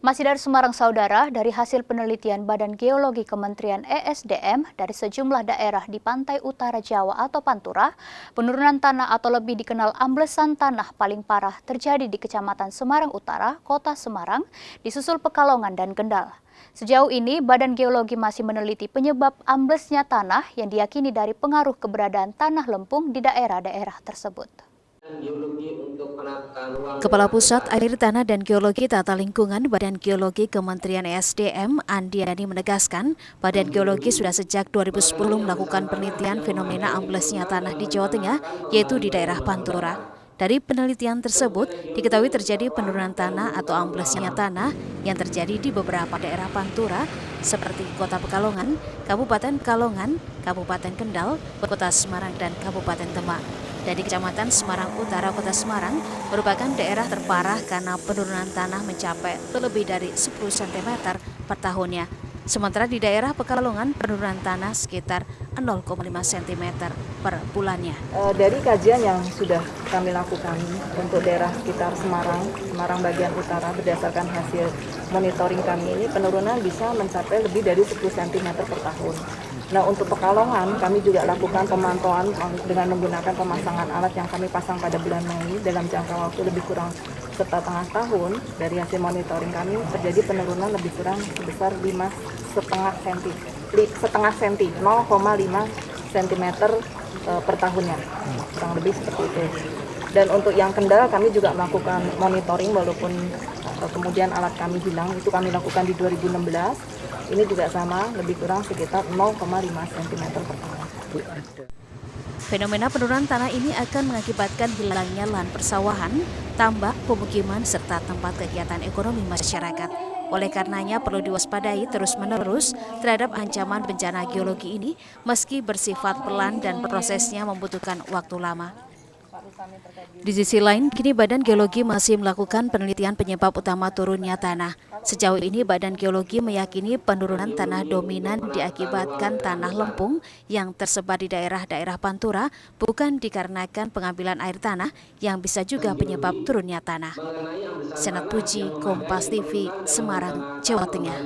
Masih dari Semarang, Saudara, dari hasil penelitian Badan Geologi Kementerian ESDM dari sejumlah daerah di pantai utara Jawa atau Pantura, penurunan tanah atau lebih dikenal amblesan tanah paling parah terjadi di Kecamatan Semarang Utara, Kota Semarang, disusul Pekalongan dan Kendal. Sejauh ini, Badan Geologi masih meneliti penyebab amblesnya tanah yang diyakini dari pengaruh keberadaan tanah lempung di daerah-daerah tersebut. Kepala Pusat Air Tanah dan Geologi Tata Lingkungan Badan Geologi Kementerian ESDM, Andiani menegaskan, Badan Geologi sudah sejak 2010 melakukan penelitian fenomena amblesnya tanah di Jawa Tengah, yaitu di daerah Pantura. Dari penelitian tersebut, diketahui terjadi penurunan tanah atau amblesnya tanah yang terjadi di beberapa daerah Pantura, seperti Kota Pekalongan, Kabupaten Pekalongan, Kabupaten Kendal, Kota Semarang, dan Kabupaten Demak. Dari Kecamatan Semarang Utara, Kota Semarang, merupakan daerah terparah karena penurunan tanah mencapai lebih dari 10 cm per tahunnya. Sementara di daerah Pekalongan, penurunan tanah sekitar 0,5 cm per bulannya. Dari kajian yang sudah kami lakukan untuk daerah sekitar Semarang bagian utara, berdasarkan hasil monitoring kami ini, penurunan bisa mencapai lebih dari 10 cm per tahun. Nah, untuk Pekalongan, kami juga lakukan pemantauan dengan menggunakan pemasangan alat yang kami pasang pada bulan Mei dalam jangka waktu lebih kurang setengah tahun. Dari hasil monitoring kami terjadi penurunan lebih kurang sebesar 0,5 cm per tahunnya, kurang lebih seperti itu. Dan untuk yang Kendal, kami juga melakukan monitoring walaupun kemudian alat kami hilang, itu kami lakukan di 2016. Ini juga sama, lebih kurang sekitar 0,5 cm per tahun. Fenomena penurunan tanah ini akan mengakibatkan hilangnya lahan persawahan, tambak, pemukiman, serta tempat kegiatan ekonomi masyarakat. Oleh karenanya perlu diwaspadai terus-menerus terhadap ancaman bencana geologi ini, meski bersifat pelan dan prosesnya membutuhkan waktu lama. Di sisi lain, kini Badan Geologi masih melakukan penelitian penyebab utama turunnya tanah. Sejauh ini, Badan Geologi meyakini penurunan tanah dominan diakibatkan tanah lempung yang tersebar di daerah-daerah Pantura, bukan dikarenakan pengambilan air tanah yang bisa juga penyebab turunnya tanah. Senat Puji, Kompas TV, Semarang, Jawa Tengah.